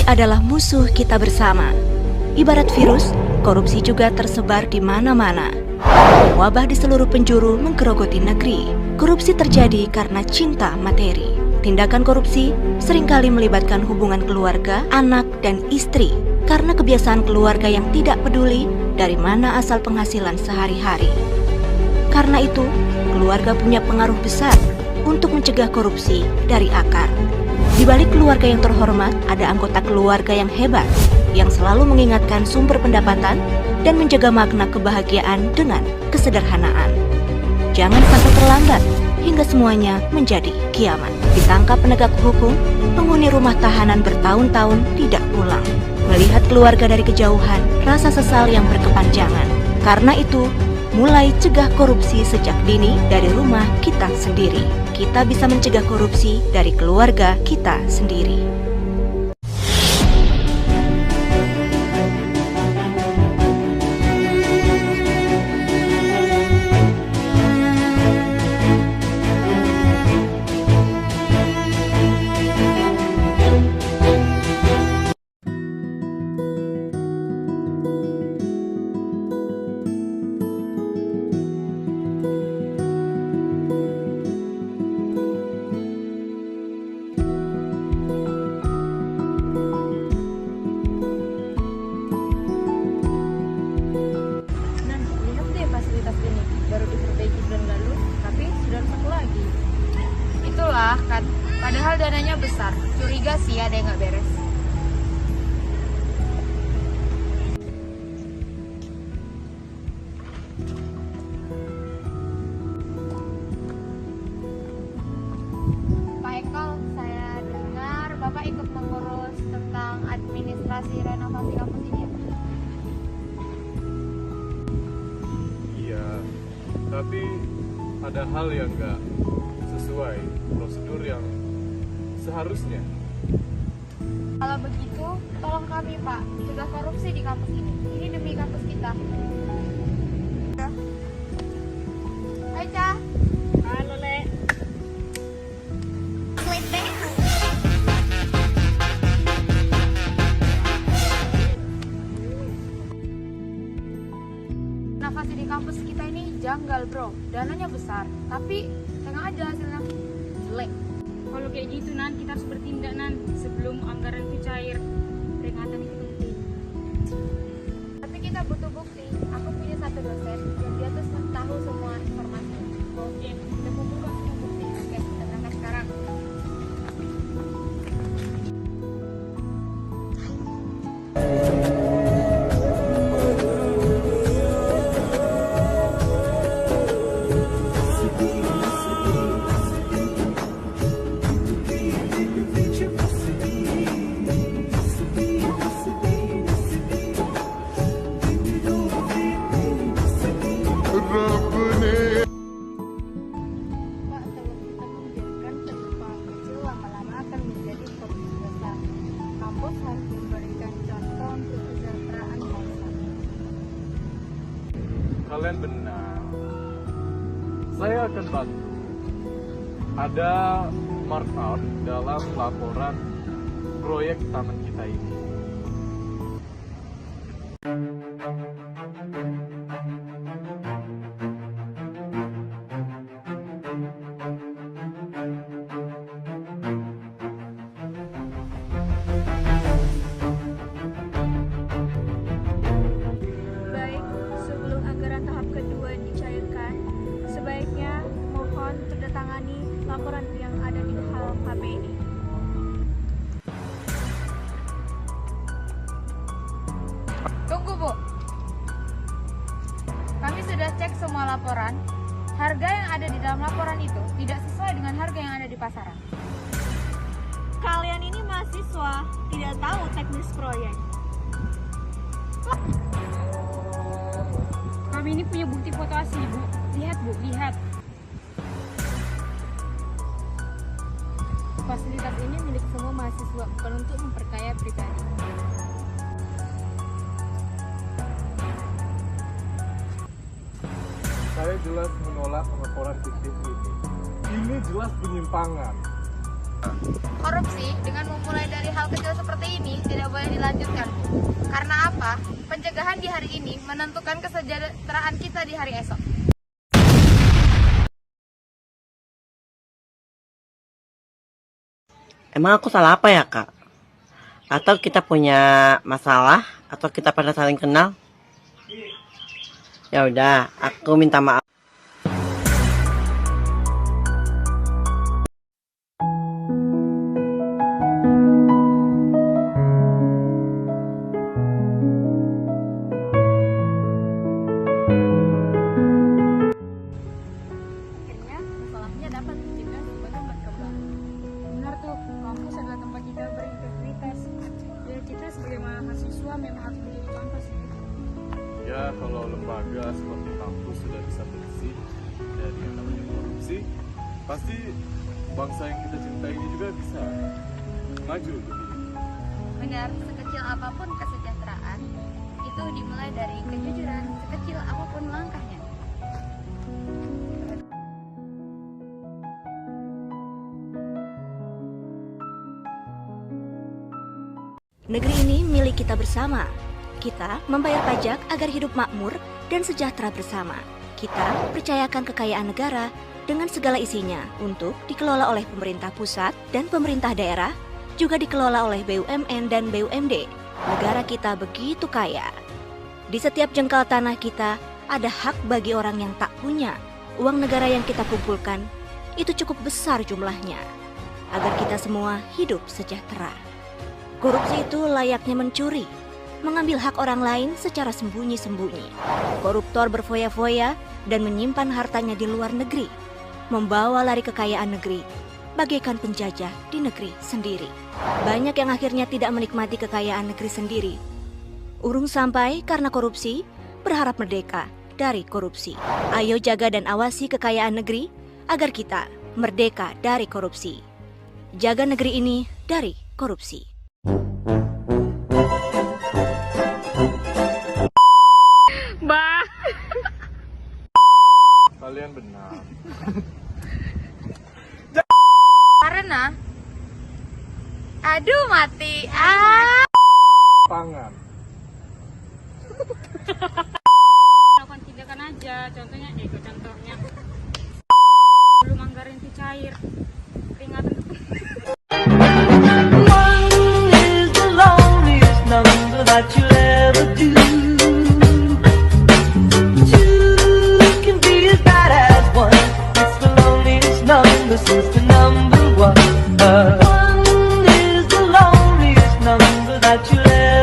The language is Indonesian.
adalah musuh kita bersama. Ibarat virus, korupsi juga tersebar di mana-mana. Wabah di seluruh penjuru menggerogoti negeri. Korupsi terjadi karena cinta materi. Tindakan korupsi seringkali melibatkan hubungan keluarga, anak, dan istri karena kebiasaan keluarga yang tidak peduli dari mana asal penghasilan sehari-hari. Karena itu, keluarga punya pengaruh besar untuk mencegah korupsi dari akar. Di balik keluarga yang terhormat, ada anggota keluarga yang hebat, yang selalu mengingatkan sumber pendapatan dan menjaga makna kebahagiaan dengan kesederhanaan. Jangan sampai terlambat hingga semuanya menjadi kiamat. Ditangkap penegak hukum, penghuni rumah tahanan bertahun-tahun tidak pulang. Melihat keluarga dari kejauhan, rasa sesal yang berkepanjangan. Karena itu, mulai cegah korupsi sejak dini dari rumah kita sendiri. Kita bisa mencegah korupsi dari keluarga kita sendiri. Baru diperbaiki bulan lalu, tapi sudah rusak lagi. Itulah kan, padahal dananya besar. Curiga sih ada yang nggak beres. Pak Eko, saya dengar Bapak ikut mengurus tentang administrasi renovasi kampus ini ya? Tapi ada hal yang nggak sesuai prosedur yang seharusnya. Kalau begitu, tolong kami Pak, cegah korupsi di kampus ini. Ini demi kampus kita. Hai Cah. Halo Le. Inovasi di kampus kita ini janggal bro, dananya besar, tapi tengah aja hasilnya jelek. Kalau kayak gitu Nan, kita harus bertindak Nan sebelum anggaran itu cair. Peringatan itu penting. Tapi kita butuh bukti. Aku punya satu dosen yang dia tuh tahu semua informasi. Oke, kita kumpulkan semua bukti. Oke, kita berangkat sekarang. Harus memberikan contoh untuk kesejahteraan bangsa. Kalian benar. Saya akan bantu. Ada markup dalam laporan proyek taman kita ini. Sebaiknya mohon terdatangani laporan yang ada di hal HP ini. Tunggu Bu, kami sudah cek semua laporan. Harga yang ada di dalam laporan itu tidak sesuai dengan harga yang ada di pasaran. Kalian ini mahasiswa, tidak tahu teknis proyek. Kami ini punya bukti foto asli Bu. Lihat Bu, lihat. Fasilitas ini milik semua mahasiswa, bukan untuk memperkaya pribadi. Saya jelas menolak laporan fiktif ini. Ini jelas penyimpangan. Korupsi dengan memulai dari hal kecil seperti ini tidak boleh dilanjutkan. Karena apa? Pencegahan di hari ini menentukan kesejahteraan kita di hari esok. Emang aku salah apa ya, Kak? Atau kita punya masalah? Atau kita pernah saling kenal? Ya udah, aku minta maaf. Akhirnya masalahnya dapat dicegah sebelum berkembang. Benar tuh, kampus adalah tempat kita berintegritas. Ya kita sebagai mahasiswa memang harus menjadi contoh sih. Ya kalau lembaga seperti kampus sudah bisa bersih dari yang namanya korupsi, pasti bangsa yang kita cintai ini juga bisa maju lebih. Benar, sekecil apapun kesejahteraan, itu dimulai dari kejujuran, sekecil apapun langkahnya. Negeri ini milik kita bersama. Kita membayar pajak agar hidup makmur dan sejahtera bersama. Kita percayakan kekayaan negara dengan segala isinya untuk dikelola oleh pemerintah pusat dan pemerintah daerah, juga dikelola oleh BUMN dan BUMD. Negara kita begitu kaya. Di setiap jengkal tanah kita ada hak bagi orang yang tak punya. Uang negara yang kita kumpulkan itu cukup besar jumlahnya agar kita semua hidup sejahtera. Korupsi itu layaknya mencuri, mengambil hak orang lain secara sembunyi-sembunyi. Koruptor berfoya-foya dan menyimpan hartanya di luar negeri, membawa lari kekayaan negeri, bagaikan penjajah di negeri sendiri. Banyak yang akhirnya tidak menikmati kekayaan negeri sendiri. Urung sampai karena korupsi, berharap merdeka dari korupsi. Ayo jaga dan awasi kekayaan negeri agar kita merdeka dari korupsi. Jaga negeri ini dari korupsi. Bah. Kalian benar. Karena, aduh mati, Tangan. Lakukan tindakan aja, contohnya belum anggaran itu cair, peringatan One is the loneliest number that you'll ever do. Two can be as bad as one. It's the loneliest number since the number one. One is the loneliest number that you'll ever do.